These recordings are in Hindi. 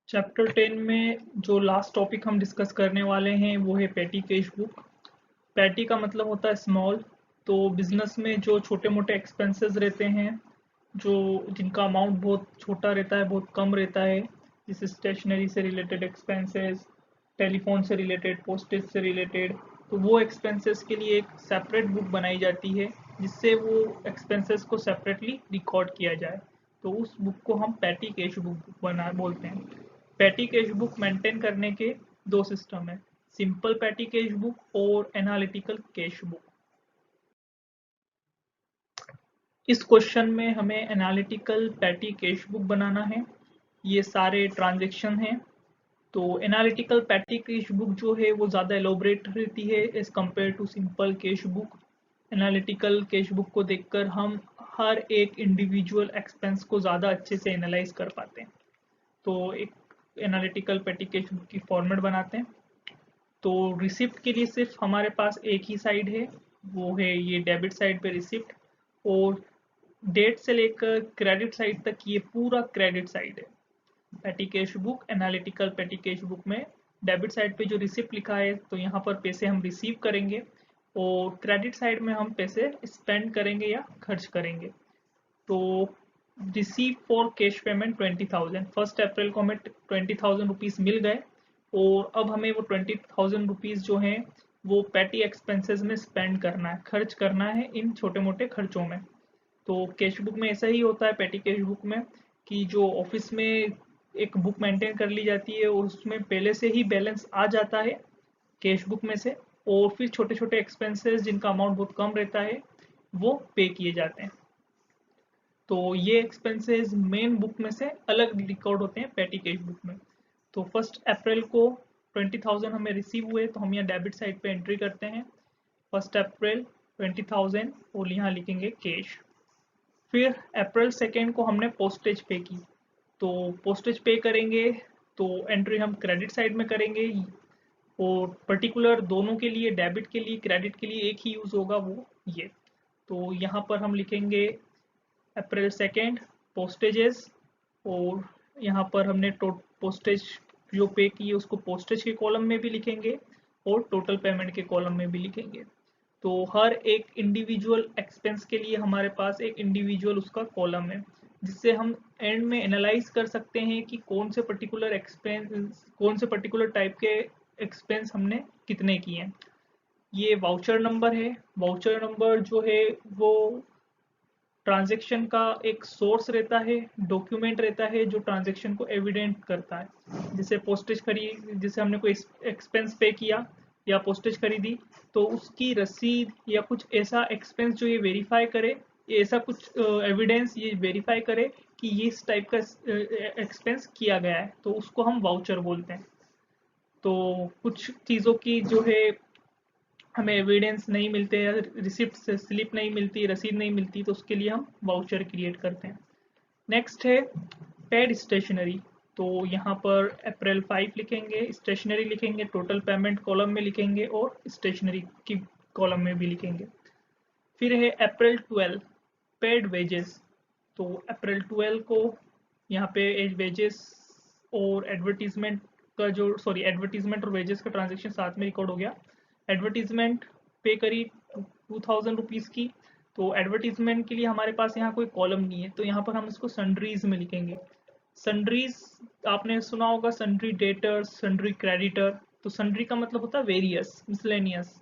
चैप्टर 10 में जो लास्ट टॉपिक हम डिस्कस करने वाले हैं वो है पेटी कैश बुक। पेटी का मतलब होता है स्मॉल। तो बिजनेस में जो छोटे मोटे एक्सपेंसेस रहते हैं, जो जिनका अमाउंट बहुत छोटा रहता है, बहुत कम रहता है, जैसे स्टेशनरी से रिलेटेड एक्सपेंसेस, टेलीफोन से रिलेटेड, पोस्टेज से रिलेटेड, तो वो एक्सपेंसेस के लिए एक सेपरेट बुक बनाई जाती है जिससे वो एक्सपेंसेस को सेपरेटली रिकॉर्ड किया जाए। तो उस बुक को हम पेटी कैश बुक बना बोलते हैं। पेटी कैश बुक मेंटेन करने के दो सिस्टम है, सिंपल पेटी कैश बुक और एनालिटिकल कैश बुक। इस क्वेश्चन में हमें एनालिटिकल पेटी कैश बुक बनाना है। ये सारे ट्रांजेक्शन हैं। तो एनालिटिकल पेटी कैश बुक जो है वो ज़्यादा एलोबरेट रहती है as compared to simple cash book. Analytical cash book को देखकर हम हर एक इंडिविजुअल एक्सपेंस को ज़्यादा अच्छे से एनालाइज कर पाते हैं। तो एक एनालिटिकल पेटी कैश बुक की फॉर्मेट बनाते हैं। तो रिसिप्ट के लिए सिर्फ हमारे पास एक ही साइड है, वो है ये डेबिट साइड पे रिसिप्ट, और डेट से लेकर क्रेडिट साइड तक ये पूरा क्रेडिट साइड है। पेटी कैश बुक, एनालिटिकल पेटी कैश बुक में डेबिट साइड पे जो रिसिप्ट लिखा है तो यहाँ पर पैसे हम रिसीव करेंगे, और क्रेडिट साइड में हम पैसे स्पेंड करेंगे या खर्च करेंगे। तो रिसीव फॉर कैश पेमेंट 20,000, 1 अप्रैल को हमें 20,000 रुपीज़ मिल गए, और अब हमें वो 20,000 रुपीज़ जो हैं वो पेटी एक्सपेंसेस में स्पेंड करना है, खर्च करना है इन छोटे मोटे खर्चों में। तो कैश बुक में ऐसा ही होता है, पेटी कैश बुक में, कि जो ऑफिस में एक बुक मेंटेन कर ली जाती है उसमें पहले से ही बैलेंस आ जाता है कैश बुक में से, और फिर छोटे छोटे एक्सपेंसेस जिनका अमाउंट बहुत कम रहता है वो पे किए जाते हैं। तो ये एक्सपेंसेस मेन बुक में से अलग रिकॉर्ड होते हैं पेटी कैश बुक में। तो 1 अप्रैल को 20,000 हमें रिसीव हुए, तो हम यहाँ डेबिट साइड पे एंट्री करते हैं 1 अप्रैल 20,000, और यहाँ लिखेंगे कैश। फिर अप्रैल 2 को हमने पोस्टेज पे की, तो पोस्टेज पे करेंगे तो एंट्री हम क्रेडिट साइड में करेंगे, और पर्टिकुलर दोनों के लिए, डेबिट के लिए क्रेडिट के लिए एक ही यूज़ होगा, वो ये। तो यहाँ पर हम लिखेंगे अप्रैल 2 पोस्टेजेस, और यहाँ पर हमने पोस्टेज जो पे की है उसको पोस्टेज के कॉलम में भी लिखेंगे और टोटल पेमेंट के कॉलम में भी लिखेंगे। तो हर एक इंडिविजुअल एक्सपेंस के लिए हमारे पास एक इंडिविजुअल उसका कॉलम है, जिससे हम एंड में एनालाइज कर सकते हैं कि कौन से पर्टिकुलर एक्सपेंस, कौन से पर्टिकुलर टाइप के एक्सपेंस हमने कितने किए हैं। ये वाउचर नंबर है। वाउचर नंबर जो है वो ट्रांजैक्शन का एक सोर्स रहता है, डॉक्यूमेंट रहता है जो ट्रांजैक्शन को एविडेंट करता है। जैसे पोस्टेज खरीद, जैसे हमने कोई एक्सपेंस पे किया या पोस्टेज खरीदी, तो उसकी रसीद या कुछ ऐसा एक्सपेंस जो ये वेरीफाई करे, ये ऐसा कुछ एविडेंस ये वेरीफाई करे कि ये इस टाइप का एक्सपेंस किया गया है, तो उसको हम वाउचर बोलते हैं। तो कुछ चीज़ों की जो है हमें एविडेंस नहीं मिलते या रिसिप्ट से स्लिप नहीं मिलती, रसीद नहीं मिलती, तो उसके लिए हम वाउचर क्रिएट करते हैं। नेक्स्ट है पेड स्टेशनरी। तो यहाँ पर अप्रैल 5 लिखेंगे, स्टेशनरी लिखेंगे, टोटल पेमेंट कॉलम में लिखेंगे और स्टेशनरी की कॉलम में भी लिखेंगे। फिर है अप्रैल 12 पेड वेजेस। तो अप्रैल 12 को यहाँ पे वेजेस और एडवर्टीजमेंट का जो, सॉरी, एडवर्टीजमेंट और वेजेस का ट्रांजेक्शन साथ में रिकॉर्ड हो गया। एडवर्टीजमेंट पे करी 2,000 रुपीज़ की, तो एडवर्टीजमेंट के लिए हमारे पास यहाँ कोई कॉलम नहीं है, तो यहाँ पर हम इसको सन्ड्रीज में लिखेंगे। सन्ड्रीज आपने सुना होगा, सन्ड्री डेटर, सन्ड्री क्रेडिटर। तो सन्ड्री का मतलब होता है वेरियस, मिसलेनियस।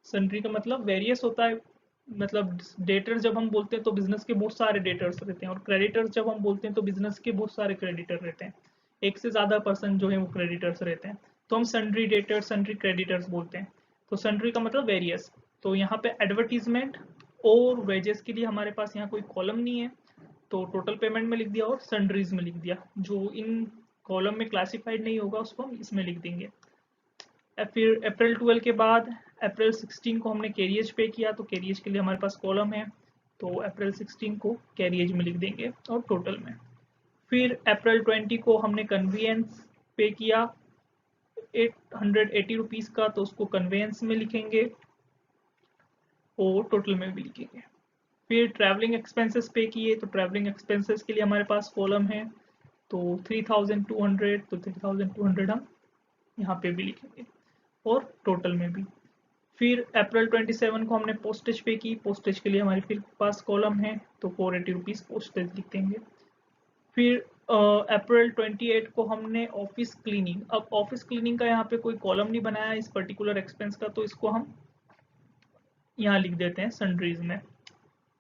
सन्ड्री का मतलब वेरियस होता है, मतलब डेटर जब हम बोलते हैं तो बिजनेस के बहुत सारे डेटर्स रहते हैं, और क्रेडिटर्स जब हम बोलते हैं तो बिजनेस के बहुत सारे क्रेडिटर रहते हैं, एक से ज़्यादा पर्सन जो है वो क्रेडिटर्स रहते हैं, तो हम सन्ड्री डेटर्स, सन्ड्री क्रेडिटर्स बोलते हैं। तो सन्ड्री का मतलब वेरियस। तो यहाँ पे एडवर्टीजमेंट और वेजेस के लिए हमारे पास यहाँ कोई कॉलम नहीं है, तो टोटल पेमेंट में लिख दिया और सन्ड्रीज में लिख दिया। जो इन कॉलम में क्लासिफाइड नहीं होगा उसको हम इसमें लिख देंगे। फिर अप्रैल 12 के बाद अप्रैल 16 को हमने कैरियज पे किया, तो कैरियज के लिए हमारे पास कॉलम है, तो अप्रैल 16 को कैरियज में लिख देंगे और टोटल में। फिर अप्रैल 20 को हमने कन्वीनियंस पे किया 880 रुपीज़ का, तो उसको कन्वेंस में लिखेंगे और टोटल में भी लिखेंगे। फिर ट्रैवलिंग एक्सपेंसेस पे किए, तो ट्रैवलिंग एक्सपेंसेस के लिए हमारे पास कॉलम है, तो 3200, तो 3200 हम यहाँ पे भी लिखेंगे और टोटल में भी। फिर अप्रैल 27 को हमने पोस्टेज पे की, पोस्टेज के लिए हमारे फिर पास कॉलम है तो 480 रुपीज़ पोस्टेज लिख देंगे। फिर अप्रैल 28 को हमने ऑफिस क्लीनिंग, अब ऑफिस क्लीनिंग का यहाँ पे कोई कॉलम नहीं बनाया इस पर्टिकुलर एक्सपेंस का, तो इसको हम यहाँ लिख देते हैं सन्ड्रीज में।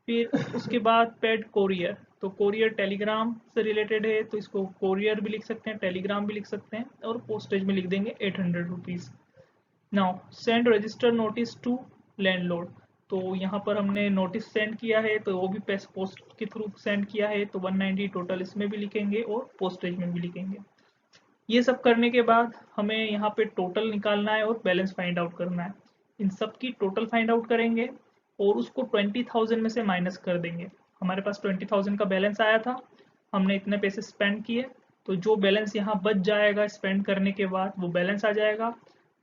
फिर उसके बाद पेड कोरियर, तो कोरियर टेलीग्राम से रिलेटेड है तो इसको कोरियर भी लिख सकते हैं, टेलीग्राम भी लिख सकते हैं, और पोस्टेज में लिख देंगे 800 rupees. Now send register notice to landlord, तो यहाँ पर हमने नोटिस सेंड किया है तो वो भी पोस्ट के थ्रू सेंड किया है तो 190 टोटल इसमें भी लिखेंगे और पोस्टेज में भी लिखेंगे। ये सब करने के बाद हमें यहाँ पे टोटल निकालना है और बैलेंस फाइंड आउट करना है। इन सब की टोटल फाइंड आउट करेंगे और उसको 20,000 में से माइनस कर देंगे। हमारे पास 20,000 का बैलेंस आया था, हमने इतने पैसे स्पेंड किए, तो जो बैलेंस यहाँ बच जाएगा स्पेंड करने के बाद वो बैलेंस आ जाएगा,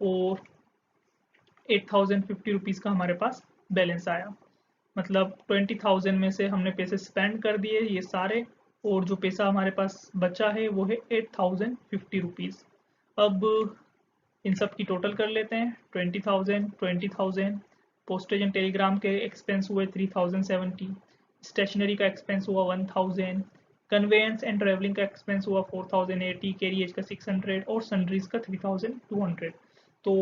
और 8,050 रुपीज़ का हमारे पास बैलेंस आया। मतलब 20,000 में से हमने पैसे स्पेंड कर दिए ये सारे, और जो पैसा हमारे पास बचा है वो है 8,050 रुपीज़। अब इन सब की टोटल कर लेते हैं। 20,000, 20,000, पोस्टेज एंड टेलीग्राम के एक्सपेंस हुए 3,070, स्टेशनरी का एक्सपेंस हुआ 1,000, कन्वेंस एंड ट्रेवलिंग का एक्सपेंस हुआ 4,080, कैरिएज का 600 और सन्ड्रीज का 3,200। तो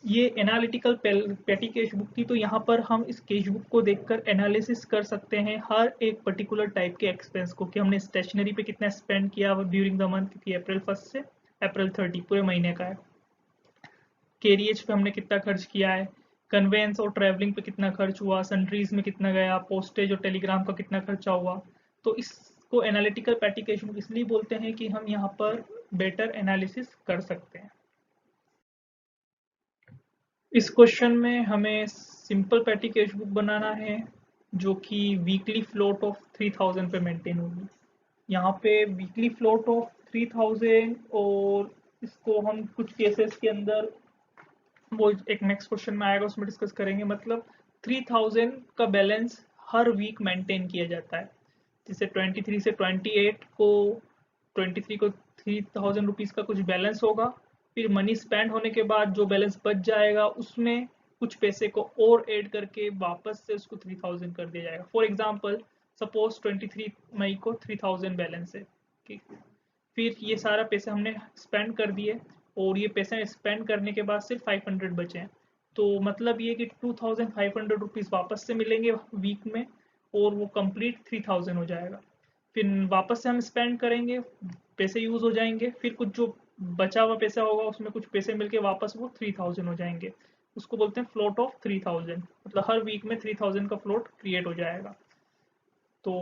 ये एनालिटिकल पेटी कैश बुक थी। तो यहाँ पर हम इस कैश बुक को देखकर एनालिसिस कर सकते हैं हर एक पर्टिकुलर टाइप के एक्सपेंस को, कि हमने स्टेशनरी पे कितना स्पेंड किया ड्यूरिंग द मंथ, क्योंकि अप्रैल 1 से अप्रैल 30 पूरे महीने का है। कैरिएज पे हमने कितना खर्च किया है, कन्वेंस और ट्रैवलिंग पे कितना खर्च हुआ, सन्ट्रीज में कितना गया, पोस्टेज और टेलीग्राम का कितना खर्चा हुआ। तो इसको एनालिटिकल पेटी कैश बुक इसलिए बोलते हैं कि हम यहाँ पर बेटर एनालिसिस कर सकते हैं। इस क्वेश्चन में हमें सिंपल पेटी कैश बुक बनाना है जो कि वीकली फ्लोट ऑफ 3,000 पे मेंटेन होगी। यहाँ पे वीकली फ्लोट ऑफ 3,000, और इसको हम कुछ केसेस के अंदर, वो एक नेक्स्ट क्वेश्चन में आएगा उसमें डिस्कस करेंगे। मतलब 3,000 का बैलेंस हर वीक मेंटेन किया जाता है। जैसे 23 से 28 को 23 को 3,000 रुपीज़ का कुछ बैलेंस होगा, फिर मनी स्पेंड होने के बाद जो बैलेंस बच जाएगा उसमें कुछ पैसे को और ऐड करके वापस से उसको 3,000 कर दिया जाएगा। फॉर एग्जांपल सपोज 23 मई को 3,000 बैलेंस है, ठीक। फिर ये सारा पैसा हमने स्पेंड कर दिए और ये पैसे स्पेंड करने के बाद सिर्फ 500 बचे हैं, तो मतलब ये कि 2,500 रुपीज़ वापस से मिलेंगे वीक में, और वो कंप्लीट 3,000 हो जाएगा। फिर वापस से हम स्पेंड करेंगे, पैसे यूज़ हो जाएंगे, फिर कुछ जो बचा हुआ पैसा होगा उसमें कुछ पैसे मिलके वापस वो 3,000 हो जाएंगे। उसको बोलते हैं फ्लोट ऑफ 3,000, मतलब हर वीक में 3,000 का फ्लोट क्रिएट हो जाएगा। तो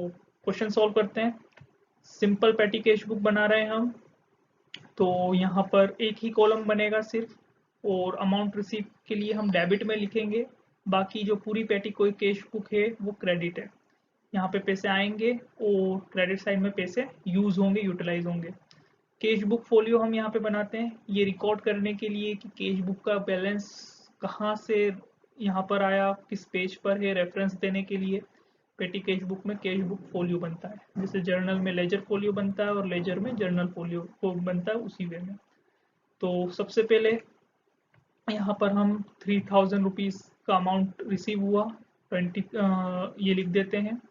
क्वेश्चन सॉल्व करते हैं। सिंपल पेटी कैश बुक बना रहे हैं हम, तो यहाँ पर एक ही कॉलम बनेगा सिर्फ, और अमाउंट रिसीव के लिए हम डेबिट में लिखेंगे, बाकी जो पूरी पेटी कोई कैश बुक है वो क्रेडिट है। यहाँ पे पैसे आएंगे और क्रेडिट साइड में पैसे यूज होंगे, यूटिलाइज होंगे। कैश बुक फोलियो हम यहाँ पे बनाते हैं ये रिकॉर्ड करने के लिए कि कैश बुक का बैलेंस कहाँ से यहाँ पर आया, किस पेज पर है, रेफरेंस देने के लिए पेटी कैश बुक में कैश बुक फोलियो बनता है। जैसे जर्नल में लेजर फोलियो बनता है और लेजर में जर्नल फोलियो को बनता है, उसी वे में। तो सबसे पहले यहाँ पर हम 3,000 रुपीज़ का अमाउंट रिसीव हुआ 20 ये लिख देते हैं,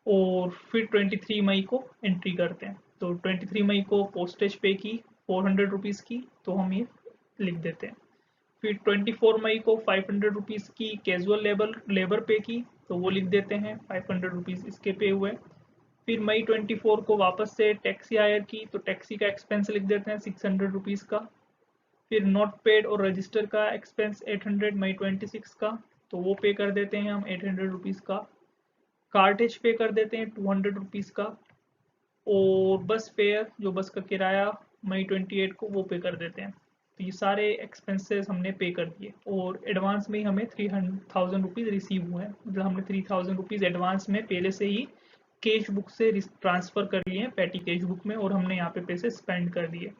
और फिर 23 मई को एंट्री करते हैं। तो 23 मई को पोस्टेज पे की 400 रुपीज़ की, तो हम ये लिख देते हैं। फिर 24 मई को 500 रुपीज़ की कैजुअल लेबर पे की, तो वो लिख देते हैं 500 रुपीज़ इसके पे हुए। फिर मई 24 को वापस से टैक्सी हायर की, तो टैक्सी का एक्सपेंस लिख देते हैं 600 रुपीज़ का। फिर नोट पेड और रजिस्टर का एक्सपेंस 800 मई 26 का, तो वो पे कर देते हैं हम 800 रुपीज़ का। कार्टेज पे कर देते हैं 200 रुपीज़ का, और बस फेयर जो बस का किराया मई 28 को वो पे कर देते हैं। तो ये सारे एक्सपेंसेस हमने पे कर दिए, और एडवांस में ही हमें 3,000 रुपीज़ रिसीव हुए हैं। मतलब हमने 3,000 रुपीज़ एडवांस में पहले से ही कैश बुक से ट्रांसफ़र कर लिए हैं पेटी कैश बुक में, और हमने यहाँ पे पैसे स्पेंड कर दिए।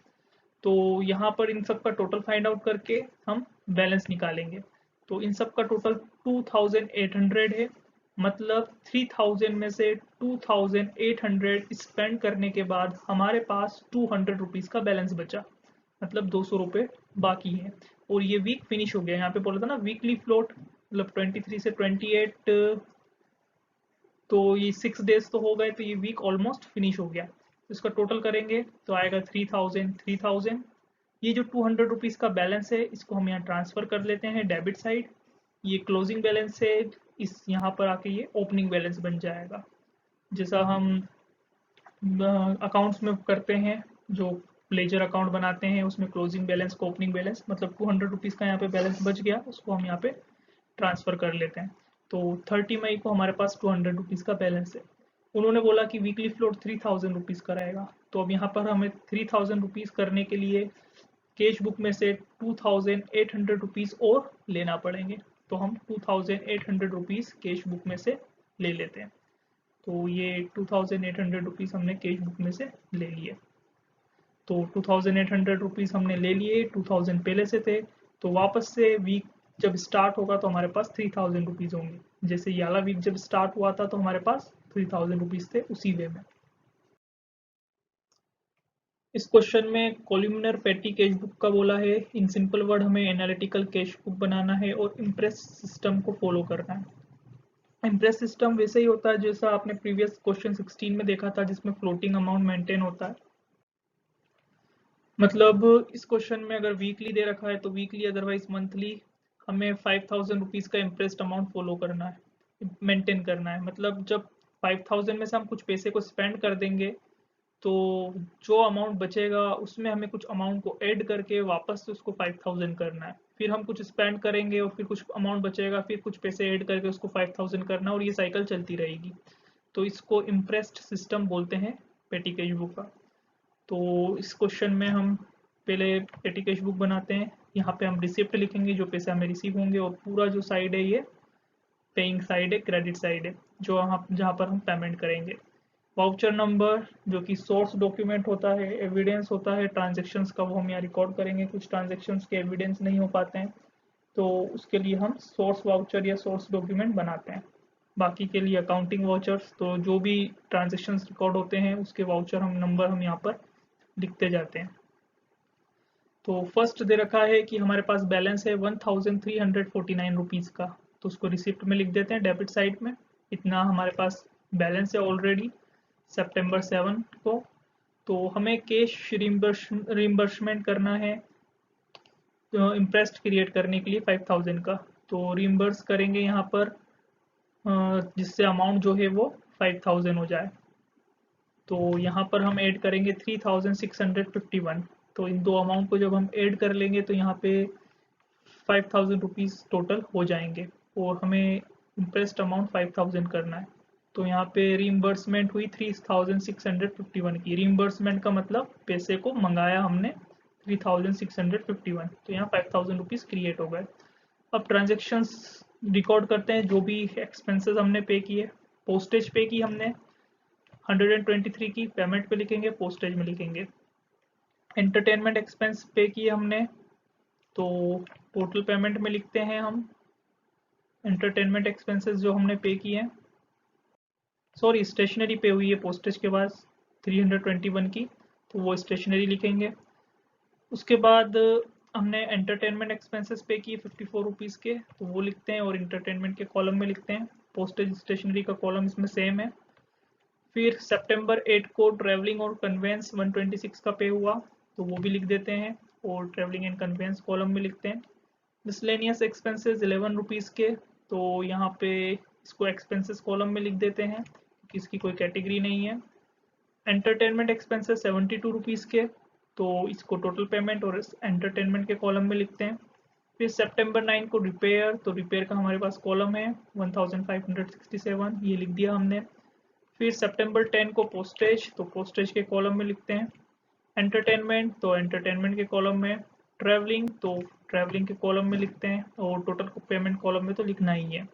तो यहाँ पर इन सब का टोटल फाइंड आउट करके हम बैलेंस निकालेंगे। तो इन सब का टोटल 2,800 है, मतलब 3000 में से 2800 स्पेंड करने के बाद हमारे पास 200 रुपीज़ का बैलेंस बचा, मतलब 200 रुपये बाकी है। और ये वीक फिनिश हो गया। यहाँ पे बोला था ना वीकली फ्लोट, मतलब 23 से 28, तो ये 6 डेज तो हो गए, तो ये वीक ऑलमोस्ट फिनिश हो गया। तो इसका टोटल करेंगे तो आएगा 3000। ये जो 200 रुपीज़ का बैलेंस है इसको हम यहाँ ट्रांसफ़र कर लेते हैं डेबिट साइड। ये क्लोजिंग बैलेंस है, इस यहाँ पर आके ये ओपनिंग बैलेंस बन जाएगा। जैसा हम अकाउंट्स में करते हैं, जो लेजर अकाउंट बनाते हैं उसमें क्लोजिंग बैलेंस को ओपनिंग बैलेंस, मतलब 200 रुपीज़ का यहाँ पे बैलेंस बच गया, उसको हम यहाँ पे ट्रांसफ़र कर लेते हैं। तो 30 मई को हमारे पास 200 रुपीज़ का बैलेंस है। उन्होंने बोला कि वीकली फ्लोट 3000 रुपीज़ का रहेगा, तो अब यहाँ पर हमें 3000 रुपीज़ करने के लिए कैश बुक में से 2800 रुपीज़ और लेना पड़ेंगे। तो हम 2800 रुपीज़ कैश बुक में से ले लेते हैं। तो ये 2800 रुपीज़ हमने कैश बुक में से ले लिए। तो 2800 रुपीज़ हमने ले लिए, 2000 पहले से थे, तो वापस से वीक जब स्टार्ट होगा तो हमारे पास 3000 रुपीज़ होंगे। जैसे ये वाला वीक जब स्टार्ट हुआ था तो हमारे पास 3000 रुपीज़ थे, उसी वे में। इस क्वेश्चन में कॉलमनर पेटी कैश बुक का बोला है। इन सिंपल वर्ड हमें एनालिटिकल कैश बुक बनाना है और इम्प्रेस सिस्टम को फॉलो करना है। इम्प्रेस सिस्टम वैसे ही होता है जैसा आपने प्रीवियस क्वेश्चन 16 में देखा था, जिसमें फ्लोटिंग अमाउंट मेंटेन होता है। मतलब इस क्वेश्चन में अगर वीकली दे रखा है तो वीकली, अदरवाइज मंथली हमें 5000 रुपीज़ का इम्प्रेस्ड अमाउंट फॉलो करना है, मेंटेन करना है। मतलब जब 5000 में से हम कुछ पैसे को स्पेंड कर देंगे तो जो अमाउंट बचेगा उसमें हमें कुछ अमाउंट को ऐड करके वापस से उसको 5000 करना है। फिर हम कुछ स्पेंड करेंगे और फिर कुछ अमाउंट बचेगा, फिर कुछ पैसे ऐड करके उसको 5000 करना, और ये साइकिल चलती रहेगी। तो इसको इम्प्रेस्ड सिस्टम बोलते हैं पेटी कैश बुक का। तो इस क्वेश्चन में हम पहले पेटी कैश बुक बनाते हैं। यहाँ पे हम रिसिप्ट लिखेंगे जो पैसे हमें रिसीव होंगे, और पूरा जो साइड है ये पेइंग साइड है, क्रेडिट साइड है, जो हम जहाँ पर हम पेमेंट करेंगे। वाउचर नंबर जो कि सोर्स डॉक्यूमेंट होता है, एविडेंस होता है ट्रांजेक्शन्स का, वो हम यहाँ रिकॉर्ड करेंगे। कुछ ट्रांजेक्शन्स के एविडेंस नहीं हो पाते हैं तो उसके लिए हम सोर्स वाउचर या सोर्स डॉक्यूमेंट बनाते हैं। बाकी के लिए अकाउंटिंग वाउचर्स, तो जो भी ट्रांजेक्शन्स रिकॉर्ड होते हैं उसके वाउचर हम नंबर हम यहाँ पर लिखते जाते हैं। तो फर्स्ट दे रखा है कि हमारे पास बैलेंस है 1349 रुपीज़ का, तो उसको रिसिप्ट में लिख देते हैं डेबिट साइड में। इतना हमारे पास बैलेंस है ऑलरेडी सितंबर 7 को। तो हमें कैश रिम्बर्समेंट करना है इम्प्रेस्ट क्रिएट करने के लिए 5000 का। तो रिम्बर्स करेंगे यहाँ पर जिससे अमाउंट जो है वो 5000 हो जाए। तो यहाँ पर हम ऐड करेंगे 3651। तो इन दो अमाउंट को जब हम ऐड कर लेंगे तो यहाँ पे 5000 रुपीज़ टोटल हो जाएंगे, और हमें इम्प्रेस्ड अमाउंट 5000 करना है। तो यहाँ पे रीइंबर्समेंट हुई 3651 की। रीइंबर्समेंट का मतलब पैसे को मंगाया हमने 3651, तो यहाँ 5000 रुपीज़ क्रिएट हो गए। अब ट्रांजेक्शन्स रिकॉर्ड करते हैं, जो भी एक्सपेंसेस हमने पे किए। पोस्टेज पे की हमने 123 की, पेमेंट पे लिखेंगे, पोस्टेज में लिखेंगे। एंटरटेनमेंट एक्सपेंस पे किए हमने, तो टोटल पेमेंट में लिखते हैं हम एंटरटेनमेंट एक्सपेंसेस जो हमने पे किए हैं। सॉरी, स्टेशनरी पे हुई है पोस्टेज के बाद 321 की, तो वो स्टेशनरी लिखेंगे। उसके बाद हमने एंटरटेनमेंट एक्सपेंसेस पे किए 54 रुपीज़ के, तो वो लिखते हैं और एंटरटेनमेंट के कॉलम में लिखते हैं। पोस्टेज स्टेशनरी का कॉलम इसमें सेम है। फिर सितंबर 8 को ट्रैवलिंग और कन्वेंस 126 का पे हुआ, तो वो भी लिख देते हैं और ट्रैवलिंग एंड कन्वेंस कॉलम में लिखते हैं। मिसलेनियस एक्सपेंसेस 11 रुपीज़ के, तो यहाँ पे इसको एक्सपेंसेस कॉलम में लिख देते हैं क्योंकि इसकी कोई कैटेगरी नहीं है। एंटरटेनमेंट एक्सपेंसेस 72 रुपीज़ के, तो इसको टोटल पेमेंट और एंटरटेनमेंट के कॉलम में लिखते हैं। फिर सितंबर 9 को रिपेयर, तो रिपेयर का हमारे पास कॉलम है 1567, ये लिख दिया हमने। फिर सितंबर 10 को पोस्टेज, तो पोस्टेज के कॉलम में लिखते हैं। एंटरटेनमेंट, तो एंटरटेनमेंट के कॉलम में। ट्रैवलिंग, तो ट्रैवलिंग के कॉलम में लिखते हैं, और टोटल पेमेंट कॉलम में तो लिखना ही है।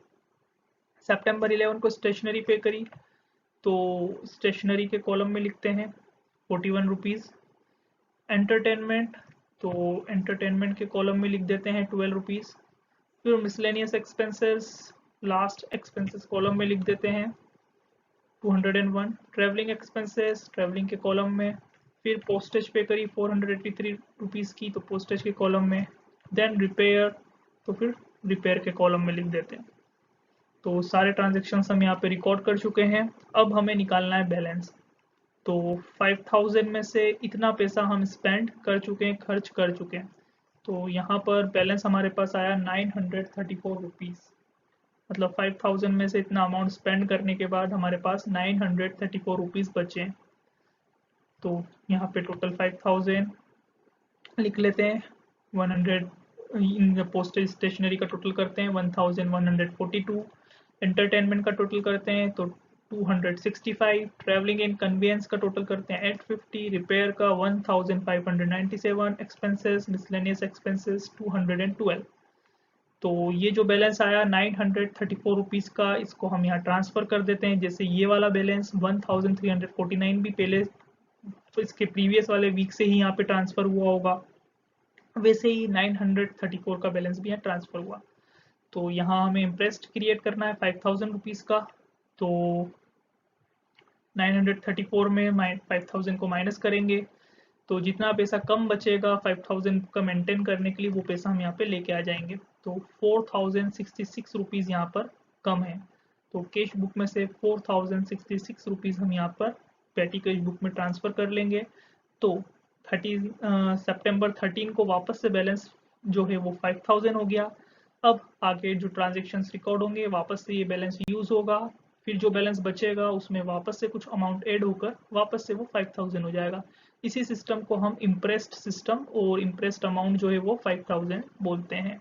सितंबर 11 को स्टेशनरी पे करी, तो स्टेशनरी के कॉलम में लिखते हैं 41 रुपीज़। एंटरटेनमेंट, तो एंटरटेनमेंट के कॉलम में लिख देते हैं 12 रुपीज़। फिर miscellaneous expenses last expenses column में लिख देते हैं 201। ट्रैवलिंग एक्सपेंसेस ट्रैवलिंग के कॉलम में, फिर पोस्टेज पे करी 483 रुपीज़ की, तो पोस्टेज के कॉलम में, देन रिपेयर, तो फिर रिपेयर के कॉलम में लिख देते हैं। तो सारे ट्रांजेक्शन्स हम यहाँ पे रिकॉर्ड कर चुके हैं। अब हमें निकालना है बैलेंस। तो 5000 में से इतना पैसा हम स्पेंड कर चुके हैं, खर्च कर चुके हैं। तो यहाँ पर बैलेंस हमारे पास आया 934 रुपीज़। मतलब 5000 में से इतना अमाउंट स्पेंड करने के बाद हमारे पास 934 रुपीज़ बचे हैं। तो यहाँ पे टोटल 5000 लिख लेते हैं। 100 इन पोस्टेज स्टेशनरी का टोटल करते हैं 1142। एंटरटेनमेंट का टोटल करते हैं तो 265। ट्रैवलिंग एंड कन्वेंस का टोटल करते हैं 850। रिपेयर का 1597। Expenses miscellaneous expenses 212। तो ये जो बैलेंस आया 934 रुपीज़ का, इसको हम यहाँ ट्रांसफ़र कर देते हैं। जैसे ये वाला बैलेंस 1349 भी पहले तो इसके प्रीवियस वाले वीक से ही यहाँ पे ट्रांसफ़र हुआ होगा, वैसे ही 934 का बैलेंस भी यहाँ ट्रांसफ़र हुआ। तो यहाँ हमें इंटरेस्ट क्रिएट करना है 5000 रुपीज़ का। तो 934 में 5000 को माइनस करेंगे तो जितना पैसा कम बचेगा 5000 का मेंटेन करने के लिए, वो पैसा हम यहाँ पे लेके आ जाएंगे। तो 4066 रुपीज़ यहाँ पर कम है। तो कैश बुक में से 4066 रुपीज़ हम यहाँ पर पेटी कैश बुक में ट्रांसफ़र कर लेंगे। तो 13 को वापस से बैलेंस जो है वो 5000 हो गया। अब आगे जो ट्रांजेक्शन्स रिकॉर्ड होंगे वापस से ये बैलेंस यूज़ होगा, फिर जो बैलेंस बचेगा उसमें वापस से कुछ अमाउंट ऐड होकर वापस से वो 5000 हो जाएगा। इसी सिस्टम को हम इम्प्रेस्ड सिस्टम और इम्प्रेस्ड अमाउंट जो है वो 5000 बोलते हैं।